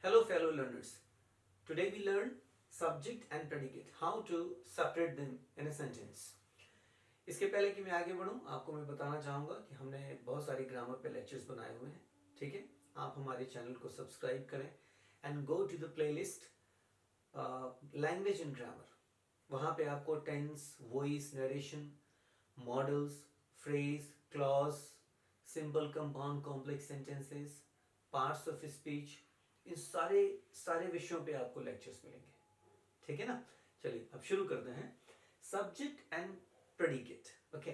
Hello fellow learners. Today we learn subject and predicate, how to separate them in a sentence. इसके पहले कि मैं आगे बढ़ूं, आपको मैं बताना चाहूँगा कि हमने बहुत सारी ग्रामर पे लेक्चर्स बनाए हुए हैं, ठीक है। आप हमारे चैनल को सब्सक्राइब करें and go to the playlist language in grammar. वहाँ पे आपको tense, voice, narration, modals, phrase, clause, simple, compound, complex sentences, parts of speech, इन सारे विषयों पे आपको लेक्चर्स मिलेंगे, ठीक है ना। चलिए अब शुरू करते हैं। Subject and predicate. Okay,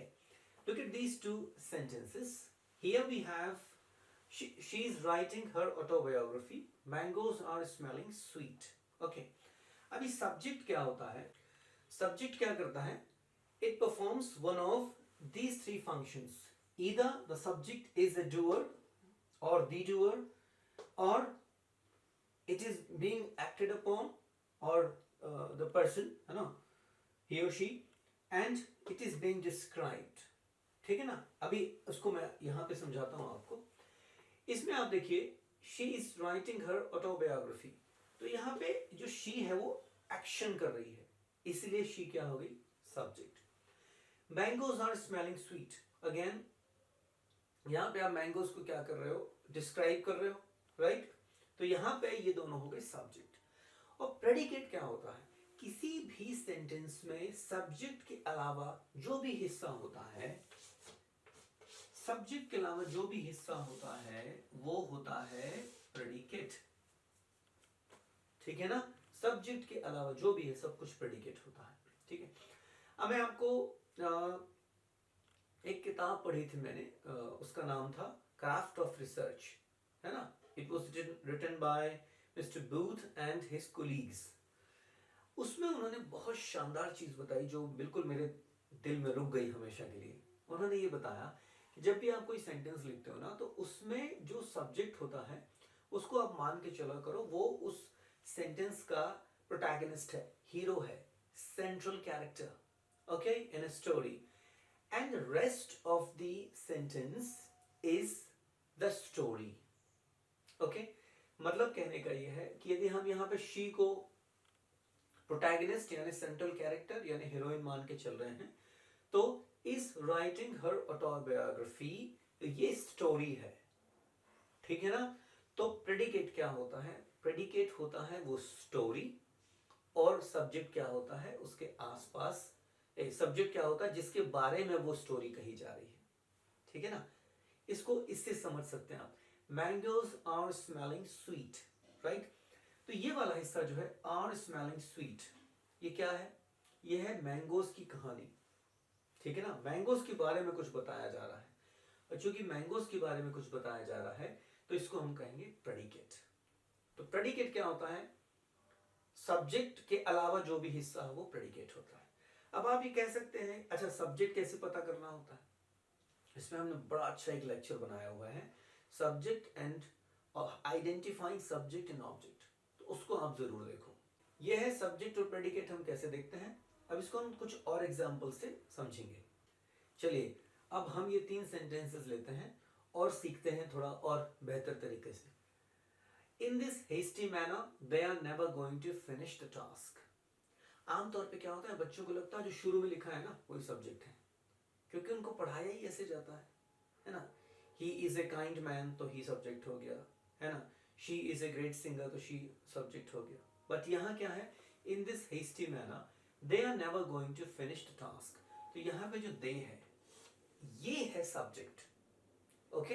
look at these two sentences. Here we have she is writing her autobiography. Mangoes are smelling sweet. Okay, अभी सब्जेक्ट क्या होता है? सब्जेक्ट क्या करता है? It performs one of these three functions. Either the subject is a doer or the doer, or it is being acted upon, or the person, you know, he or she, and it is being described. ठीक है ना। अभी उसको मैं यहाँ पे समझाता हूँ आपको। इसमें आप देखिए, she is writing her autobiography, तो यहाँ पे जो she है वो एक्शन कर रही है, इसलिए she क्या हो गई? Subject. Mangoes are smelling sweet. Again यहाँ पे आप मैंगोज को क्या कर रहे हो? डिस्क्राइब कर रहे हो, राइट? तो यहाँ पे ये दोनों हो गए सब्जेक्ट। और प्रेडिकेट क्या होता है? किसी भी सेंटेंस में सब्जेक्ट के अलावा जो भी हिस्सा होता है, सब्जेक्ट के अलावा जो भी हिस्सा होता है वो होता है प्रेडिकेट, ठीक है ना। सब्जेक्ट के अलावा जो भी है सब कुछ प्रेडिकेट होता है, ठीक है। अब मैं आपको एक किताब पढ़ी थी मैंने, उसका नाम था क्राफ्ट ऑफ रिसर्च, है ना। It was written by mister Booth and his colleagues. उसमें उन्होंने बहुत शानदार चीज बताई जो बिल्कुल मेरे दिल में रुक गई हमेशा के लिए। उन्होंने ये बताया कि जब भी आप कोई सेंटेंस लिखते हो ना, तो उसमें जो सब्जेक्ट होता है उसको आप मान के चला करो वो उस सेंटेंस का प्रोटैगनिस्ट है, हीरो है, central character, okay, in a story, and rest of the sentence is the story. Okay, मतलब कहने का ये है कि यदि हम यहाँ पे शी को प्रोटैगनिस्ट यानी सेंट्रल कैरेक्टर यानी हीरोइन मान के चल रहे हैं, तो इज राइटिंग हर ऑटोबायोग्राफी, ये स्टोरी है, ठीक है ना। तो प्रेडिकेट क्या होता है? प्रेडिकेट होता है वो स्टोरी, और सब्जेक्ट क्या होता है? उसके आसपास सब्जेक्ट क्या होता है जिसके बारे में वो स्टोरी कही जा रही है, ठीक है ना। इसको इससे समझ सकते हैं आप। Mangoes are smelling sweet, right. तो ये वाला हिस्सा जो है आर स्मेलिंग स्वीट, ये क्या है? ये है मैंगोज की कहानी, ठीक है ना। मैंगोज के बारे में कुछ बताया जा रहा है, और चूंकि मैंगोज के बारे में कुछ बताया जा रहा है तो इसको हम कहेंगे प्रेडिकेट। तो प्रेडिकेट क्या होता है? सब्जेक्ट के अलावा जो भी हिस्सा है वो प्रेडिकेट होता है। अब आप ये कह सकते हैं, अच्छा सब्जेक्ट कैसे पता करना होता है? इसमें हमने बड़ा अच्छा एक लेक्चर बनाया हुआ है, subject and identifying subject and object, तो उसको आप जरूर देखो। ये है सब्जेक्ट और प्रेडिकेट हम कैसे देखते हैं। अब इसको हम कुछ और एग्जांपल से समझेंगे। चलिए अब हम ये 3 सेंटेंसेस लेते हैं और सीखते हैं थोड़ा और बेहतर तरीके से। In this hasty manner they are never going to finish the task. आमतौर पे क्या होता है, बच्चों को लगता है जो शुरू में लिखा है ना वही सब्जेक्ट है, क्योंकि उनको पढ़ाया ही ऐसे जाता है ना। He is a kind man, तो ही सब्जेक्ट हो गया, है ना। She is a great singer, तो शी सब्जेक्ट हो गया। बट यहाँ क्या है? In this hasty manner they are never going to finish the task, तो यहाँ पे जो दे है ये है सब्जेक्ट, ओके।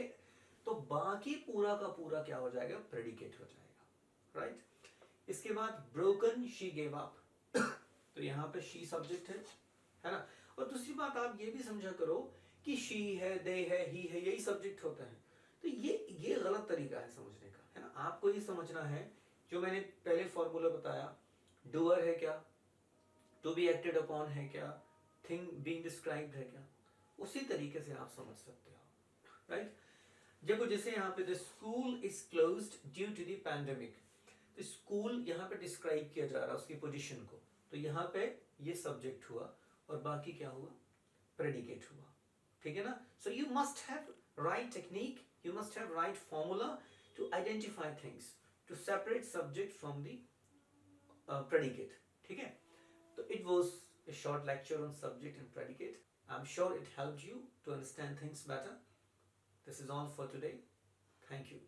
तो बाकी पूरा का पूरा क्या हो जाएगा? प्रेडिकेट हो जाएगा, राइट। इसके बाद ब्रोकन शी गेव अप, तो यहाँ पे शी सब्जेक्ट है ना। और दूसरी बात आप ये भी समझा करो कि शी है, दे है, ही है, यही सब्जेक्ट होता है। तो ये गलत तरीका है समझने का, है ना। आपको ये समझना है जो मैंने पहले फॉर्मूला बताया, डूअर है क्या, टू बी एक्टेड अपॉन है क्या, थिंग बीइंग डिस्क्राइब्ड है क्या, उसी तरीके से आप समझ सकते हो, राइट। देखो जैसे यहाँ पे the school is closed due to the pandemic, तो स्कूल यहाँ पे डिस्क्राइब किया जा रहा है उसकी पोजीशन को, तो यहाँ पे ये सब्जेक्ट हुआ और बाकी क्या हुआ? प्रेडिकेट हुआ, ठीक है ना। So you must have right technique, you must have right formula to identify things. to separate subject from the predicate. ठीक है, तो it was a short lecture on subject and predicate. I'm sure it helped you to understand things better. This is all for today. Thank you.